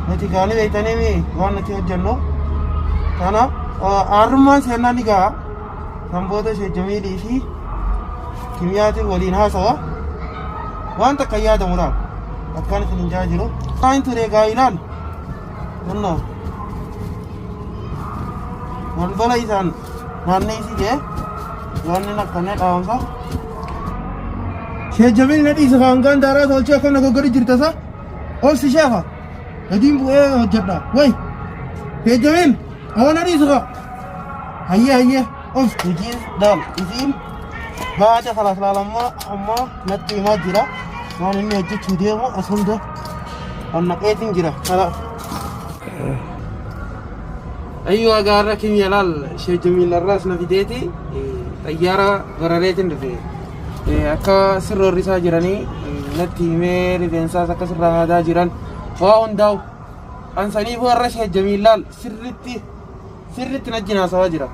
Nuti gaanii beektanii waan nuti hojjennu kana arrumaan seenaa ni ga'a. Kan booda ishee Jamiilii fi Kimiyaatiin waliin haasawa. Waan takka yaadamu laal akkaan isin hin jaajiru. Waan ture gaa ilaal kunno balbala isaan naannee isi jee waan inni akkanee dhaamsa. Ishee Jamiil na dhiisa faangaan daaraa tolchee akkam na goggori jirta sa obsi sheefa gadiin bu'ee hojjedha way ishee Jamiil awwa na dhiisa kaa hayyee of hojiin daal isiin baada kalaas laalammaa ammoo natti himaa jira waan inni hojjechuu deemu as hunda onnaqeetiin jira kalaas. Ayyuu agaarra Kimiyaa laal ishee Jamiil irraas na fideeti xayyaara barareetiin dhufe akka sirroorri isaa jiranii natti himee rifeensaas akka sirraa haadaa jiran waa hundaa'u ansaniifuu har'a ishee Jamiil laal sirritti najjinaasawaa jira.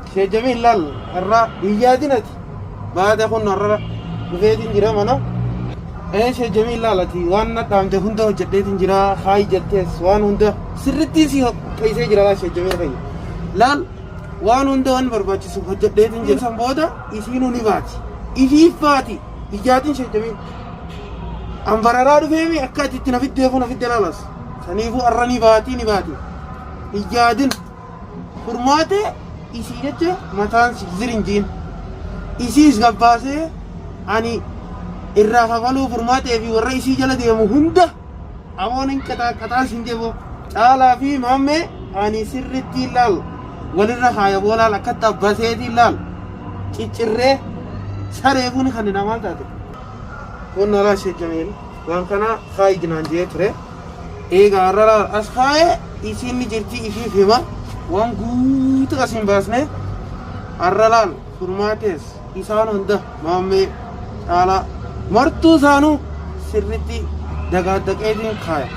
Ishee Jamiil laal har'a iyyaadinati baada kun har'a dhufeetiin jira mana. Ishee Jamiil laal ati waan nadhaamte hunda hojjedheetiin jira haayi jettees waan hunda sirritti si qeessee jira laal ishee Jamiil fayya laal waan hunda waan barbaachisu hojjedheetiin jira. San booda isiinuu ni baati ifiif baati iyyaatiin ishee Jamiil ambararaa dhufeemi akka ati itti nafiddeefu nafidde laalas saniifuu har'a ni baati iyyaadin furmaatee isii jecha mataan zirinjiin isiis gabbaasee ani irraa kafaluu furmaatee fi warra isii jala deemu hunda amoon hin qaxaas hin jebo caalaa fi maammee ani sirritti laal walirra kaaya boolaal akkatti abbaseetii laal ciccirree sareefuun kan namaa taate kun nalaa ishee Jamiil waan kana kaayi jinaan jee ture eegaa har'a as kaayee isiin ni jirti ifiif hima waan guutuu as hin baasne har'a laal furmaatees isaan hunda maammee caalaa martuu isaanuu sirritti dagaaddaqeetiin kaaya.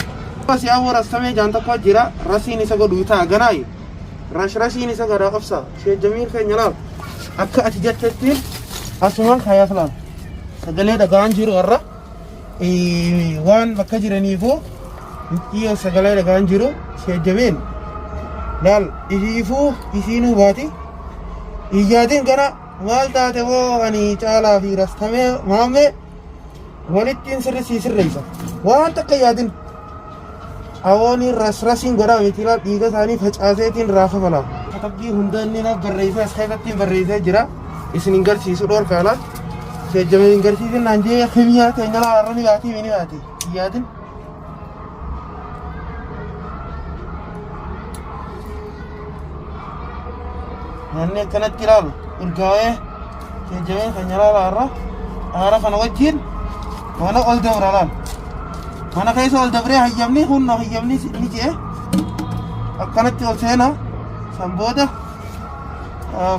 Asii awwa rassamee jaan tokko jira rasiin isa godhu ta'a ganaayi rashiin isa gadaa qabsa ishee Jamiil keenya laal akka ati jettettiin asumaan kaayaas laal sagalee dhagaan jiru har'a waan bakka jiraniifuu iyo sagalee dhagaan jiru ishee Jamiil laal ifiifuu isiinuu baati iyyaatiin kana maal taate hoo ani caalaa fi rastamee maammee walittiin sirreessa waan takka yaadin awooni rasiin godhaa miti laal dhiiga isaanii facaaseetiin raafa falaa katabbii hunda inni naaf barreessee as keessattiin barreessee jira isin hin garsiisu dhoorkaa laal ishee Jamiil hin garsiisin naan jee Kimiyaa keenya laa har'a ni baati mini baati yaadin nanni akkanatti ilaalu urgaa'ee ishee Jamiil keenya laala har'a kana wajjin mana ol dabra laal mana keessa ol dabree hayyamni hunna hayyamni ni jee akkanatti ol seena san booda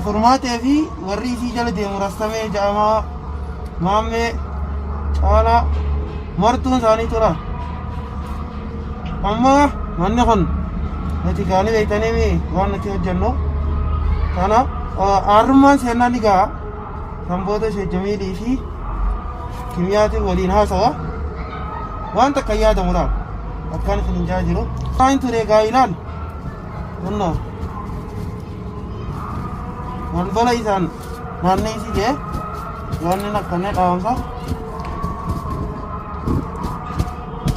furmaatee fi warri isii jala deemu rastamee ja'amaa maammee caalaa martuun isaanii tura amma manni kun nuti gaanii beektanii waan nuti hojjennu kana arrumaan seenaa ni ga'a. Kan booda ishee Jamiilii fi Kimiyaatiin waliin haasawa waan takka yaadamu laal akkaan isin hin jaajiru. Waan ture gaa ilaal kunno balbala isaan naannee isi jee waan inni akkanee dhaamsa.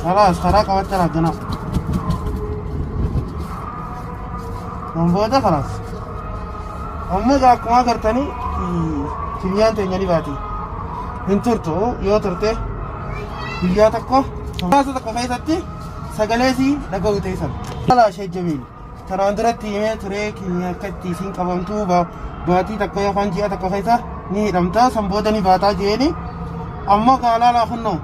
Kalaas karaa qabatte laggana kan booda kalaas amma egaa akkuma agartanii Kimiyaan teenya ni baati hin turtu yoo turte guyyaa tokko keessatti sagalee isii dhaga'u teessan. Haala ishee Jamiil karaan duratti himee ture Kimiyaa akka itti isiin qabamtuu baatii tokko yookaan ji'a tokko keessa ni hidhamta san booda ni baataa jeeni amma gaalaalaa kunnoo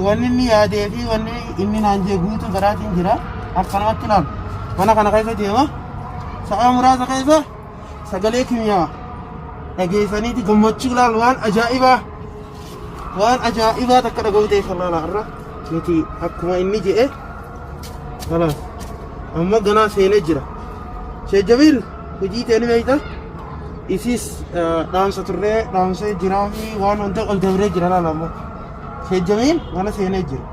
wanni inni yaadee fi wanni inni naan jee guutuu garaatiin jira akkanumatti ilaalu mana kana keessa deema sa'a muraasa keessa sagalee Kimiyaa dhageessaniiti gammachuu laal waan ajaa'ibaa takka dhaga'u teessan laala har'a nuti akkuma inni jedhe kalaas amma ganaa seenee jira. Ishee Jamiil hojii ta'e ni beekta isiis dhaamsa turree dhaamsee jiraa fi waan hunda ol dabree jira laala amma ishee Jamiil mana seenee jira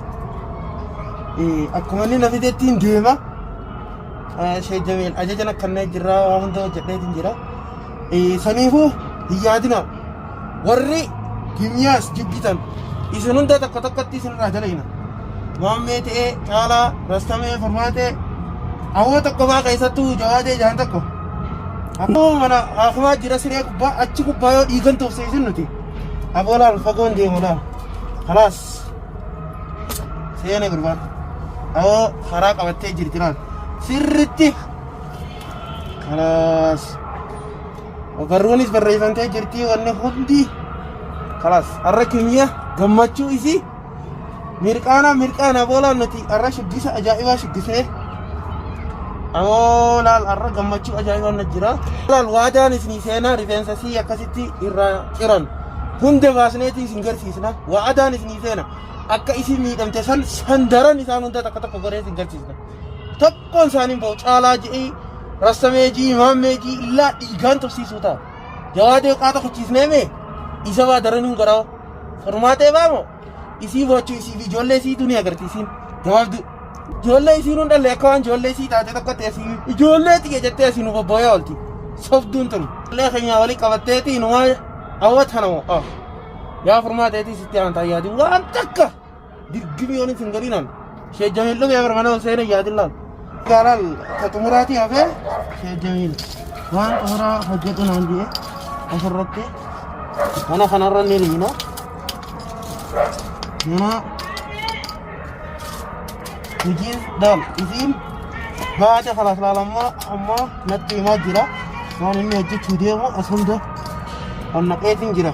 akkuma inni na fideettiin deema. Sheekh Jamiil ajajana kanneen jirra waan hunda hojjedheetiin jira. Saniifuu hin yaadina warri kimiyyaas jibbitan isin hunda takka takkatti isinirraa jalayna. Maammee ta'ee caalaa rastamee formaatee awwoo tokko faa keessattuu jawaatee jaan tokko. Akkuma mana hafumaa jira siree gubbaa achi gubbaa yoo dhiigan toofseesin nuti. Aboolaan fagoon deemu laal. Kalaas seene gurbaan. Awwoo karaa qabattee jirti laal. Sirritti. Kalaas. Barruunis barreeffamtee jirti wanni hundi. Kalaas har'a kimiyya gammachuu isii. Mirqaana boolaan nuti har'a shiggisa ajaa'ibaa shiggisee. Awoo laal har'a gammachuu ajaa'ibaa na jira. Laal waadaan isinii seenaa rifeensa sii akkasitti irraa ciran. Hunda baasneetii isin garsiisna. Waadaan isinii seena. Akka isin miidhamte san daran isaan hunda takka takka godhee isin garsiisna. Tokkoon isaaniin ba'u caalaa ji'ii, rastamee ji'ii, maammee ji'ii illaa dhiigaan tufsiisuu ta'a. Jawaatee qaata kuchiisnee mee isa waa daranuun godhaa. Formaatee baamoo isii bochuu isii fi ijoollee isiitu ni agarsiisin. Gabaabdu. Ijoollee isiin hundallee akka waan ijoollee isii taate tokkotti asii ijoollee xiyya jettee asii nu bobbooyaa oolti. Sobduun tun. Ijoollee keenyaa walii qabatteetii numaa hawwata namoo. Yaa formaateetii sitti amantaa yaadin waan takka dirgimi yoon isin gadiinaan. Sheekh Jamiil dhugee barbaada ol seenaa yaadin laal. Gaalal xumuraatii hafee Sheekh Jamiil waan xumuraa hojjetu naan jedhee asirratti mana kanarra ni liina. Mana hojiin daal isiin baate kalaas laalammaa amma natti himaa jira. Waan inni hojjechuu deemu as hunda onnaqeetiin jira.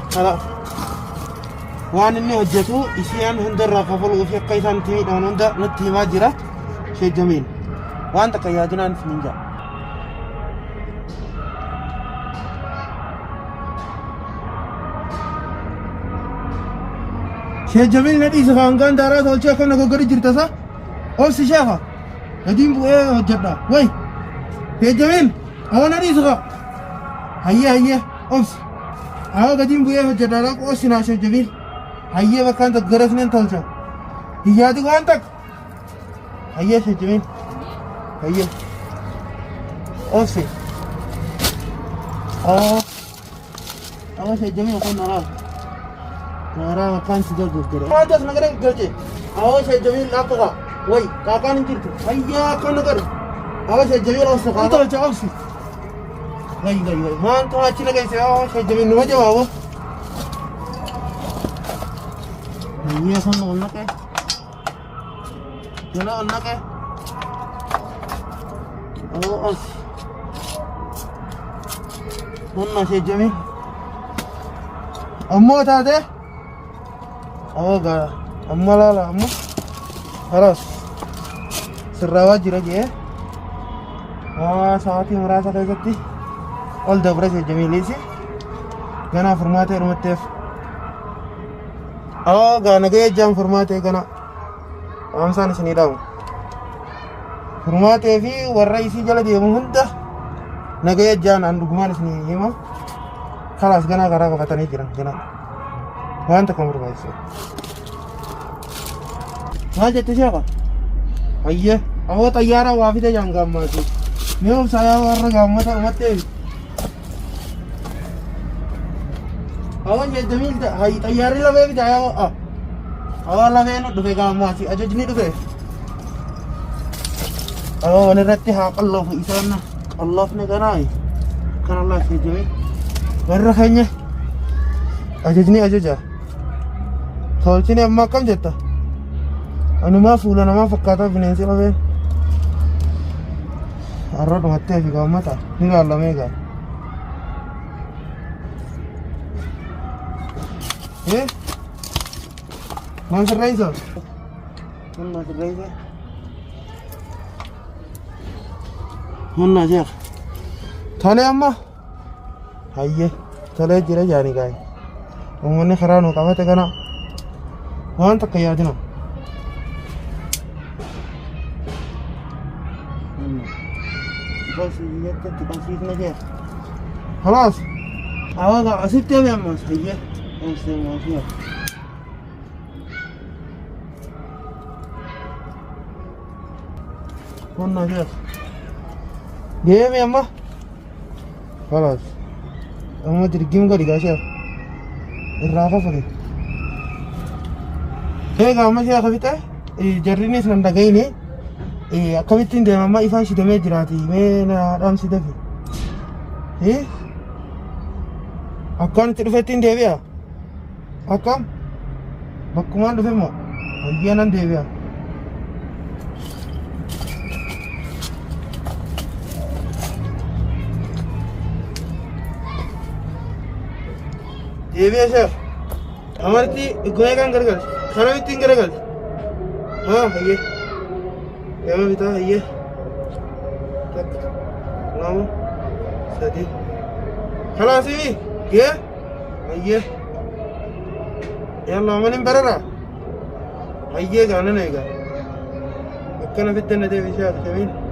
Waan inni hojjetu isiin hundarraa kafaluu fi akka isaan itti miidhaman hunda natti himaa jira. Sheekh Jamiil waan takka yaadinaan isin jaa. Sheekh Jamiil na dhiisa hangaan daaraa tolchee akka na goggori jirtasa. Obsi sheekha. Gadiin bu'ee hojjedha. Way. Sheekh Jamiil awwa na dhiisa. Hayyee obsi. Awwa gadiin bu'ee hojjedha laqoo obsinaa Sheekh Jamiil. Hayyee bakkaan takka gara isiniin tolcha. Hiyyaati waan takka. Hayyee Sheekh Jamiil. Hayyee. Obsi. Awwa Sheekh Jamiil kun naraa. Naraa bakkaan si jalgoggoodha. Waan tas nagara galchee. Awwa Sheekh Jamiil laaqqa. Way qaaqaan hin jirtu. Hayyee akka nagara. Awwa Sheekh Jamiil obsi qaaqaa. Tolcha obsi. Way. Waan ta'aa achi nageesse awwa Sheekh Jamiil numa jawaabo. Hayyee kun onnaqee. Jala onnaqee. Obsi. Humna Sheekh Jamiil. Ammoo taate. Gaa amma laala amma. Kalaas. Sirraawaa jira jee. Sa'aatii muraasa keessatti ol dabra Sheekh Jamiiliis. Ganaa formaatee dhumatteef. Gaa nagahee ejjaan formaatee gana. Waamsaan isinii dhaamu. Formaatee fi warra isii jala deemu hunda nagahee ejjaan aan dhugumaan isinii hima. Kalaas ganaa karaa qabatanii jiran ganaa. Waan takka barbaachisu. Maal jette sheekha? Hayyee. Awwa xayyaaraa waa fide jaan gaammaatu. Mee obsaa yaa warra gaammata umattee. Awwa Sheekh Jamiil xayyaarri lafee fida yaa awwa lafee nu dhufe gaammaati ajajni dhufe. Awwa walirratti haa qalloofu isaan qalloofne ganaayi. Kan Allah Sheekh Jamiil. Warra keenya ajajni ajaja. Tolchini amma akkam jetta? Anumaa fuula namaa fakkaataa bineensi lafee. Har'a dhumattee fi gaammata ni laallamee gaa. Maal sirreessa? Maal sirreessa? Humna sheekha. Tolee amma? Hayyee. Tolee jira jaanii gaa'e. Uummanni karaa nu qabate kana waan takka yaadina. خلاص أوضع ستة يا مسحية قلنا شيخ جيم يا أما خلاص أما ترجم قريب يا شيخ الرافة فدي هيك أما شيخ بيته جريني سندا جيني أكملتين ده أما إيفان شيء دمي جراتي مين رام سيدا في أكان تلفتين ده بيا أكام بكمان ده ما أيانا ده بيا ये भी ऐसा हमारे ती गोया काम कर खाना भी तीन करेगा हाँ ये मैं बता ये तक नाम सदी खाना सी भी ये यार लामा नहीं बरा रहा ये गाना नहीं गा अक्का ना फिर तेरे देवी शायद